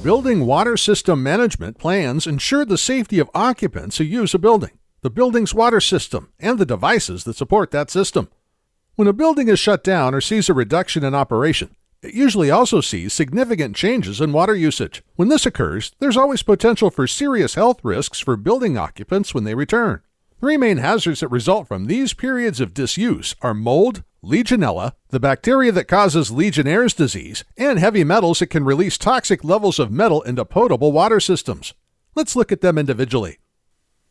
Building water system management plans ensure the safety of occupants who use a building, the building's water system, and the devices that support that system. When a building is shut down or sees a reduction in operation, it usually also sees significant changes in water usage. When this occurs, there's always potential for serious health risks for building occupants when they return. Three main hazards that result from these periods of disuse are mold, Legionella, the bacteria that causes Legionnaire's disease, and heavy metals that can release toxic levels of metal into potable water systems. Let's look at them individually.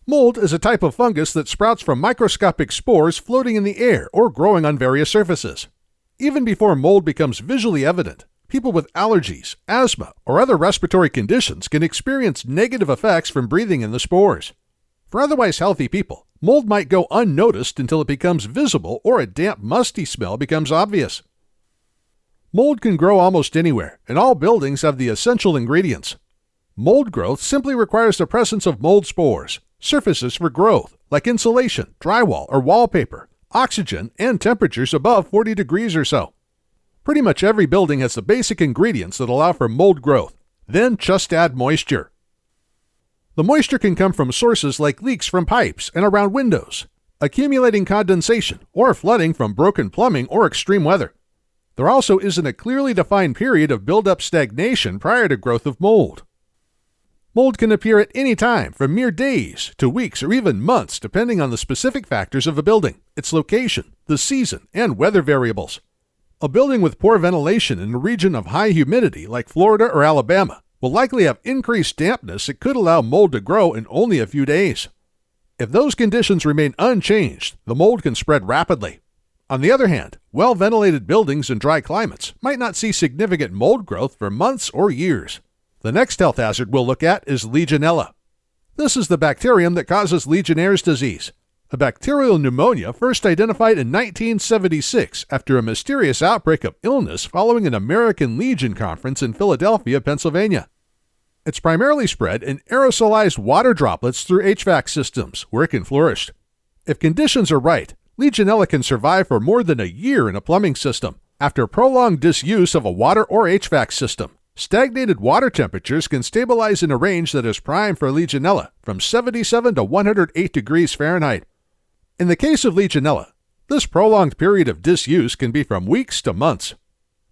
Mold is a type of fungus that sprouts from microscopic spores floating in the air or growing on various surfaces. Even before mold becomes visually evident, people with allergies, asthma, or other respiratory conditions can experience negative effects from breathing in the spores. For otherwise healthy people, mold might go unnoticed until it becomes visible or a damp, musty smell becomes obvious. Mold can grow almost anywhere, and all buildings have the essential ingredients. Mold growth simply requires the presence of mold spores, surfaces for growth, like insulation, drywall, or wallpaper, oxygen, and temperatures above 40 degrees or so. Pretty much every building has the basic ingredients that allow for mold growth. Then just add moisture. The moisture can come from sources like leaks from pipes and around windows, accumulating condensation, or flooding from broken plumbing or extreme weather. There also isn't a clearly defined period of build-up stagnation prior to growth of mold. Mold can appear at any time, from mere days to weeks or even months, depending on the specific factors of a building, its location, the season, and weather variables. A building with poor ventilation in a region of high humidity like Florida or Alabama will likely have increased dampness that could allow mold to grow in only a few days. If those conditions remain unchanged, the mold can spread rapidly. On the other hand, well-ventilated buildings in dry climates might not see significant mold growth for months or years. The next health hazard we'll look at is Legionella. This is the bacterium that causes Legionnaire's disease, a bacterial pneumonia first identified in 1976 after a mysterious outbreak of illness following an American Legion conference in Philadelphia, Pennsylvania. It's primarily spread in aerosolized water droplets through HVAC systems, where it can flourish. If conditions are right, Legionella can survive for more than a year in a plumbing system. After prolonged disuse of a water or HVAC system, stagnated water temperatures can stabilize in a range that is prime for Legionella, from 77 to 108 degrees Fahrenheit. In the case of Legionella, this prolonged period of disuse can be from weeks to months.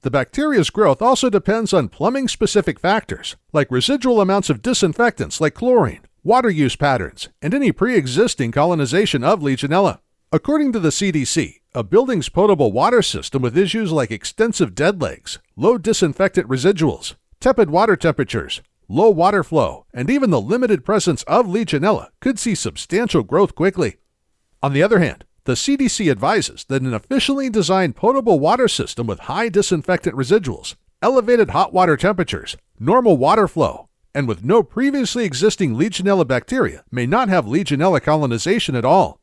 The bacteria's growth also depends on plumbing-specific factors, like residual amounts of disinfectants like chlorine, water use patterns, and any pre-existing colonization of Legionella. According to the CDC, a building's potable water system with issues like extensive dead legs, low disinfectant residuals, tepid water temperatures, low water flow, and even the limited presence of Legionella could see substantial growth quickly. On the other hand, the CDC advises that an efficiently designed potable water system with high disinfectant residuals, elevated hot water temperatures, normal water flow, and with no previously existing Legionella bacteria may not have Legionella colonization at all.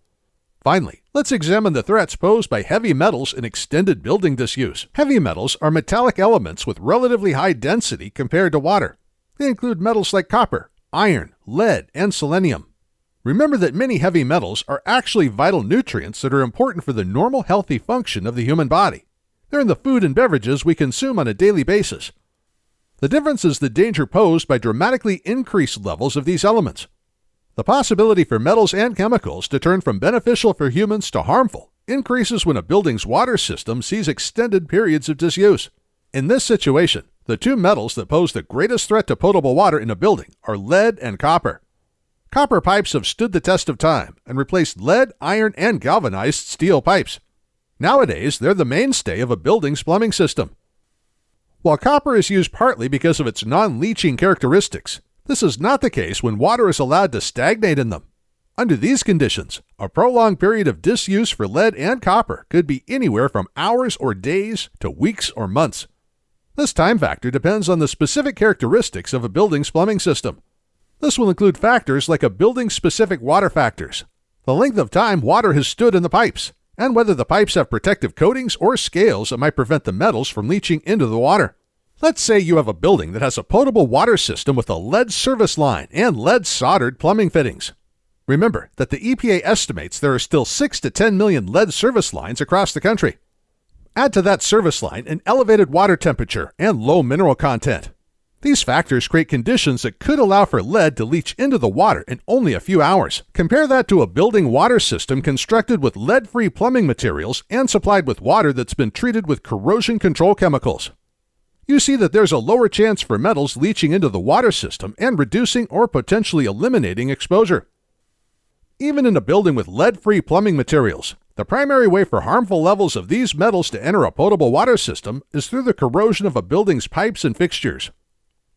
Finally, let's examine the threats posed by heavy metals in extended building disuse. Heavy metals are metallic elements with relatively high density compared to water. They include metals like copper, iron, lead, and selenium. Remember that many heavy metals are actually vital nutrients that are important for the normal healthy function of the human body. They're in the food and beverages we consume on a daily basis. The difference is the danger posed by dramatically increased levels of these elements. The possibility for metals and chemicals to turn from beneficial for humans to harmful increases when a building's water system sees extended periods of disuse. In this situation, the two metals that pose the greatest threat to potable water in a building are lead and copper. Copper pipes have stood the test of time and replaced lead, iron, and galvanized steel pipes. Nowadays, they're the mainstay of a building's plumbing system. While copper is used partly because of its non-leaching characteristics, this is not the case when water is allowed to stagnate in them. Under these conditions, a prolonged period of disuse for lead and copper could be anywhere from hours or days to weeks or months. This time factor depends on the specific characteristics of a building's plumbing system. This will include factors like a building's specific water factors, the length of time water has stood in the pipes, and whether the pipes have protective coatings or scales that might prevent the metals from leaching into the water. Let's say you have a building that has a potable water system with a lead service line and lead soldered plumbing fittings. Remember that the EPA estimates there are still 6 to 10 million lead service lines across the country. Add to that service line an elevated water temperature and low mineral content. These factors create conditions that could allow for lead to leach into the water in only a few hours. Compare that to a building water system constructed with lead-free plumbing materials and supplied with water that's been treated with corrosion control chemicals. You see that there's a lower chance for metals leaching into the water system and reducing or potentially eliminating exposure. Even in a building with lead-free plumbing materials, the primary way for harmful levels of these metals to enter a potable water system is through the corrosion of a building's pipes and fixtures.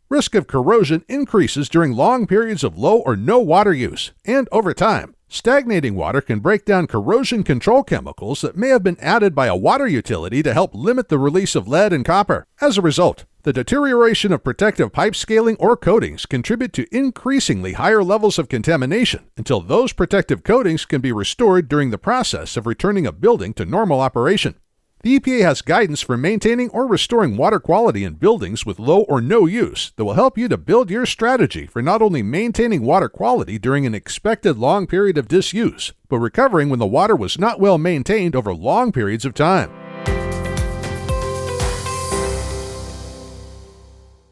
Risk of corrosion increases during long periods of low or no water use, and over time, stagnating water can break down corrosion control chemicals that may have been added by a water utility to help limit the release of lead and copper. As a result, the deterioration of protective pipe scaling or coatings contribute to increasingly higher levels of contamination until those protective coatings can be restored during the process of returning a building to normal operation. The EPA has guidance for maintaining or restoring water quality in buildings with low or no use that will help you to build your strategy for not only maintaining water quality during an expected long period of disuse, but recovering when the water was not well maintained over long periods of time.